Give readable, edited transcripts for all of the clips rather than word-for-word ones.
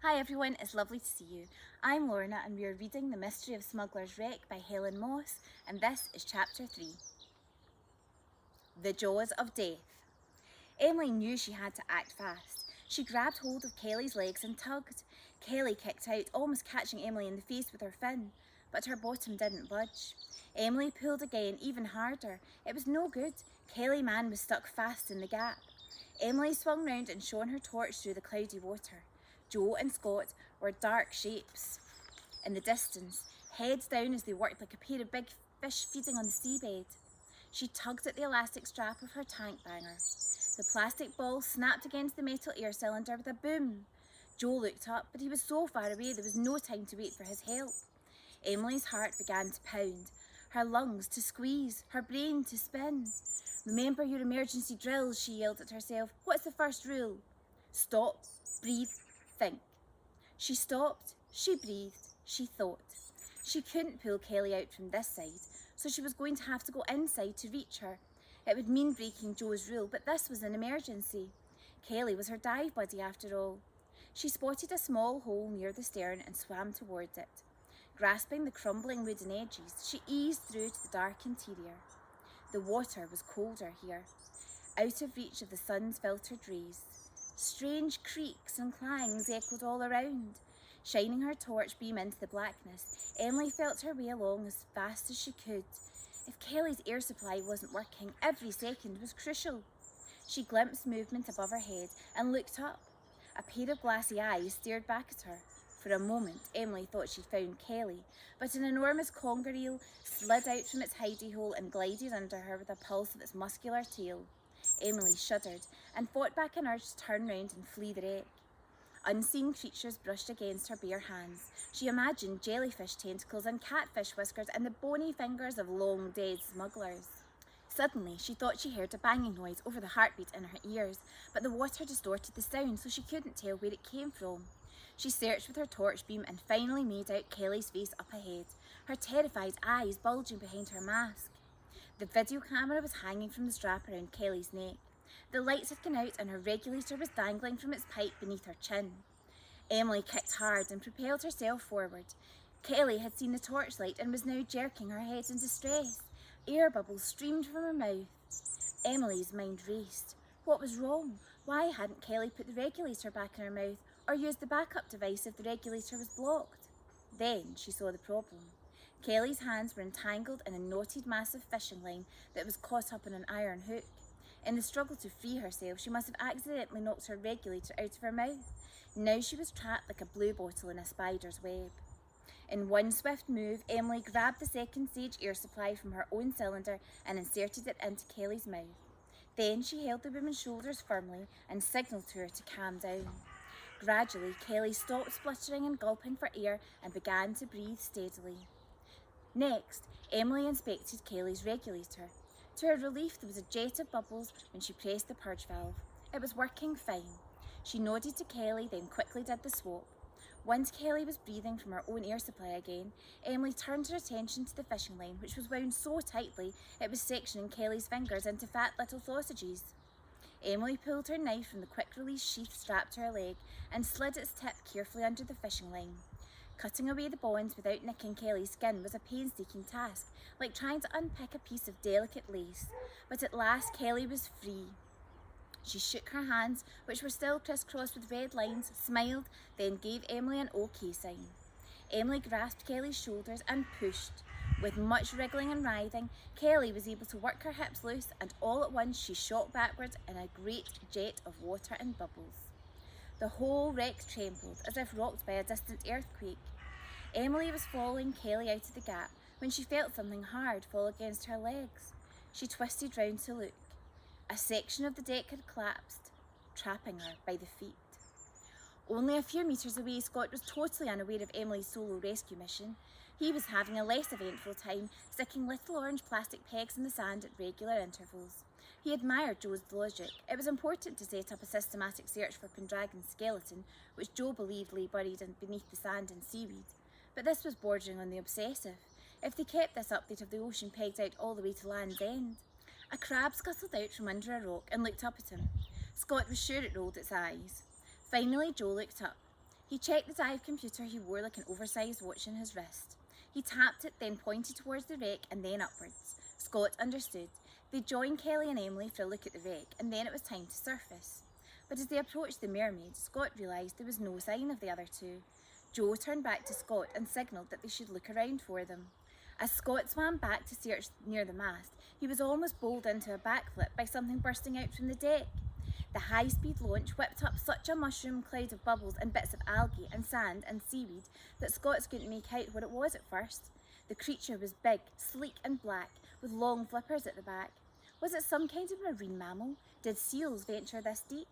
Hi everyone, it's lovely to see you. I'm Lorna and we are reading The Mystery of Smugglers' Wreck by Helen Moss, and this is Chapter 3. The Jaws of Death. Emily knew she had to act fast. She grabbed hold of Kelly's legs and tugged. Kelly kicked out, almost catching Emily in the face with her fin, but her bottom didn't budge. Emily pulled again, even harder. It was no good. Kelly man was stuck fast in the gap. Emily swung round and shone her torch through the cloudy water. Joe and Scott were dark shapes in the distance, heads down as they worked like a pair of big fish feeding on the seabed. She tugged at the elastic strap of her tank banger. The plastic ball snapped against the metal air cylinder with a boom. Joe looked up, but he was so far away there was no time to wait for his help. Emily's heart began to pound, her lungs to squeeze, her brain to spin. "Remember your emergency drills," she yelled at herself. "What's the first rule?" "Stop, breathe, think." She stopped, she breathed, she thought. She couldn't pull Kelly out from this side, so she was going to have to go inside to reach her. It would mean breaking Joe's rule, but this was an emergency. Kelly was her dive buddy after all. She spotted a small hole near the stern and swam towards it. Grasping the crumbling wooden edges, she eased through to the dark interior. The water was colder here, out of reach of the sun's filtered rays. Strange creaks and clangs echoed all around. Shining her torch beam into the blackness, Emily felt her way along as fast as she could. If Kelly's air supply wasn't working, every second was crucial. She glimpsed movement above her head and looked up. A pair of glassy eyes stared back at her. For a moment, Emily thought she'd found Kelly, but an enormous conger eel slid out from its hidey hole and glided under her with a pulse of its muscular tail. Emily shuddered and fought back an urge to turn round and flee the wreck. Unseen creatures brushed against her bare hands. She imagined jellyfish tentacles and catfish whiskers and the bony fingers of long-dead smugglers. Suddenly, she thought she heard a banging noise over the heartbeat in her ears, but the water distorted the sound so she couldn't tell where it came from. She searched with her torch beam and finally made out Kelly's face up ahead, her terrified eyes bulging behind her mask. The video camera was hanging from the strap around Kelly's neck. The lights had gone out and her regulator was dangling from its pipe beneath her chin. Emily kicked hard and propelled herself forward. Kelly had seen the torchlight and was now jerking her head in distress. Air bubbles streamed from her mouth. Emily's mind raced. What was wrong? Why hadn't Kelly put the regulator back in her mouth or used the backup device if the regulator was blocked? Then she saw the problem. Kelly's hands were entangled in a knotted mass of fishing line that was caught up in an iron hook. In the struggle to free herself, she must have accidentally knocked her regulator out of her mouth. Now she was trapped like a blue bottle in a spider's web. In one swift move, Emily grabbed the second stage air supply from her own cylinder and inserted it into Kelly's mouth. Then she held the woman's shoulders firmly and signalled to her to calm down. Gradually, Kelly stopped spluttering and gulping for air and began to breathe steadily. Next, Emily inspected Kelly's regulator. To her relief, there was a jet of bubbles when she pressed the purge valve. It was working fine. She nodded to Kelly, then quickly did the swap. Once Kelly was breathing from her own air supply again, Emily turned her attention to the fishing line, which was wound so tightly it was sectioning Kelly's fingers into fat little sausages. Emily pulled her knife from the quick-release sheath strapped to her leg and slid its tip carefully under the fishing line. Cutting away the bonds without nicking Kelly's skin was a painstaking task, like trying to unpick a piece of delicate lace. But at last Kelly was free. She shook her hands, which were still crisscrossed with red lines, smiled, then gave Emily an OK sign. Emily grasped Kelly's shoulders and pushed. With much wriggling and writhing, Kelly was able to work her hips loose, and all at once she shot backwards in a great jet of water and bubbles. The whole wreck trembled, as if rocked by a distant earthquake. Emily was following Kelly out of the gap when she felt something hard fall against her legs. She twisted round to look. A section of the deck had collapsed, trapping her by the feet. Only a few metres away, Scott was totally unaware of Emily's solo rescue mission. He was having a less eventful time, sticking little orange plastic pegs in the sand at regular intervals. He admired Joe's logic. It was important to set up a systematic search for Pendragon's skeleton, which Joe believed lay buried beneath the sand and seaweed. But this was bordering on the obsessive. If they kept this up, they'd have the ocean pegged out all the way to Land's End. A crab scuttled out from under a rock and looked up at him. Scott was sure it rolled its eyes. Finally, Joe looked up. He checked the dive computer he wore like an oversized watch on his wrist. He tapped it, then pointed towards the wreck and then upwards. Scott understood. They joined Kelly and Emily for a look at the wreck, and then it was time to surface. But as they approached the mermaid, Scott realised there was no sign of the other two. Joe turned back to Scott and signalled that they should look around for them. As Scott swam back to search near the mast, he was almost bowled into a backflip by something bursting out from the deck. The high-speed launch whipped up such a mushroom cloud of bubbles and bits of algae and sand and seaweed that Scott couldn't make out what it was at first. The creature was big, sleek and black, with long flippers at the back. Was it some kind of marine mammal? Did seals venture this deep?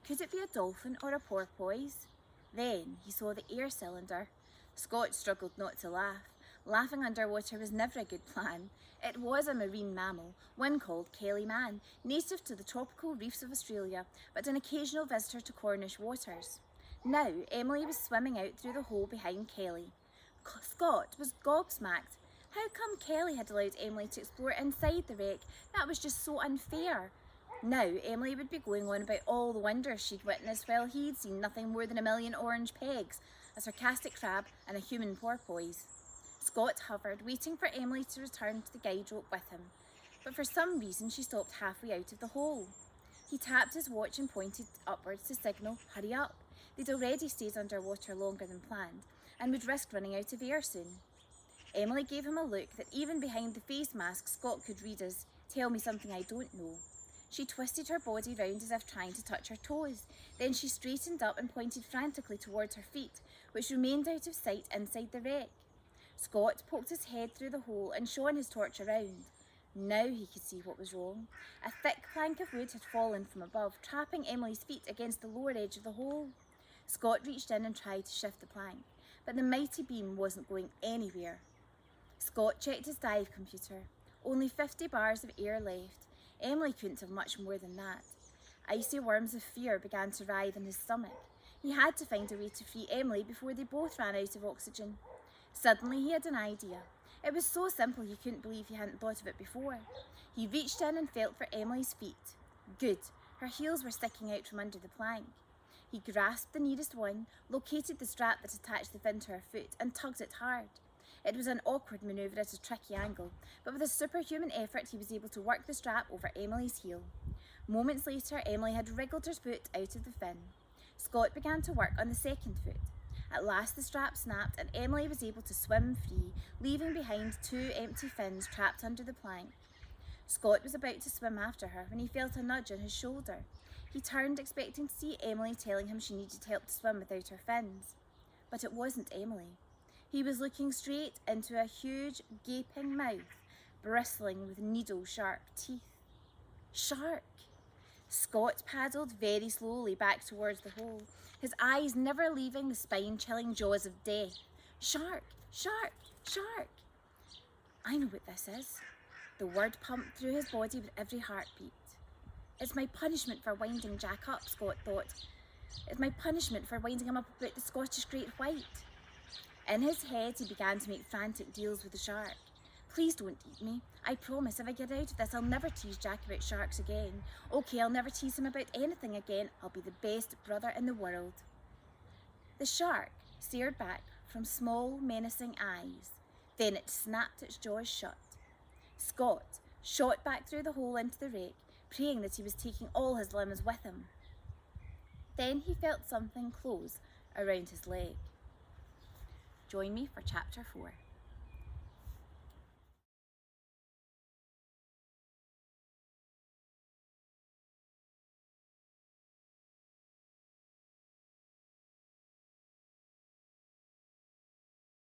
Could it be a dolphin or a porpoise? Then he saw the air cylinder. Scott struggled not to laugh. Laughing underwater was never a good plan. It was a marine mammal, one called Kelly Man, native to the tropical reefs of Australia, but an occasional visitor to Cornish waters. Now Emily was swimming out through the hole behind Kelly. Scott was gobsmacked. How come Kelly had allowed Emily to explore inside the wreck? That was just so unfair. Now Emily would be going on about all the wonders she'd witnessed while he'd seen nothing more than a million orange pegs, a sarcastic crab and a human porpoise. Scott hovered, waiting for Emily to return to the guide rope with him, but for some reason she stopped halfway out of the hole. He tapped his watch and pointed upwards to signal, hurry up. They'd already stayed underwater longer than planned and would risk running out of air soon. Emily gave him a look that even behind the face mask Scott could read as, tell me something I don't know. She twisted her body round as if trying to touch her toes. Then she straightened up and pointed frantically towards her feet, which remained out of sight inside the wreck. Scott poked his head through the hole and shone his torch around. Now he could see what was wrong. A thick plank of wood had fallen from above, trapping Emily's feet against the lower edge of the hole. Scott reached in and tried to shift the plank, but the mighty beam wasn't going anywhere. Scott checked his dive computer. Only 50 bars of air left. Emily couldn't have much more than that. Icy worms of fear began to writhe in his stomach. He had to find a way to free Emily before they both ran out of oxygen. Suddenly he had an idea. It was so simple he couldn't believe he hadn't thought of it before. He reached in and felt for Emily's feet. Good. Her heels were sticking out from under the plank. He grasped the nearest one, located the strap that attached the fin to her foot, and tugged it hard. It was an awkward manoeuvre at a tricky angle, but with a superhuman effort he was able to work the strap over Emily's heel. Moments later, Emily had wriggled her foot out of the fin. Scott began to work on the second foot. At last the strap snapped and Emily was able to swim free, leaving behind 2 empty fins trapped under the plank. Scott was about to swim after her when he felt a nudge on his shoulder. He turned, expecting to see Emily telling him she needed help to swim without her fins. But it wasn't Emily. He was looking straight into a huge, gaping mouth, bristling with needle-sharp teeth. Shark! Scott paddled very slowly back towards the hole, his eyes never leaving the spine-chilling jaws of death. Shark! Shark! Shark! I know what this is. The word pumped through his body with every heartbeat. It's my punishment for winding Jack up, Scott thought. It's my punishment for winding him up about the Scottish Great White. In his head, he began to make frantic deals with the shark. Please don't eat me. I promise if I get out of this, I'll never tease Jack about sharks again. Okay, I'll never tease him about anything again. I'll be the best brother in the world. The shark stared back from small, menacing eyes. Then it snapped its jaws shut. Scott shot back through the hole into the wreck, praying that he was taking all his limbs with him. Then he felt something close around his leg. Join me for Chapter 4.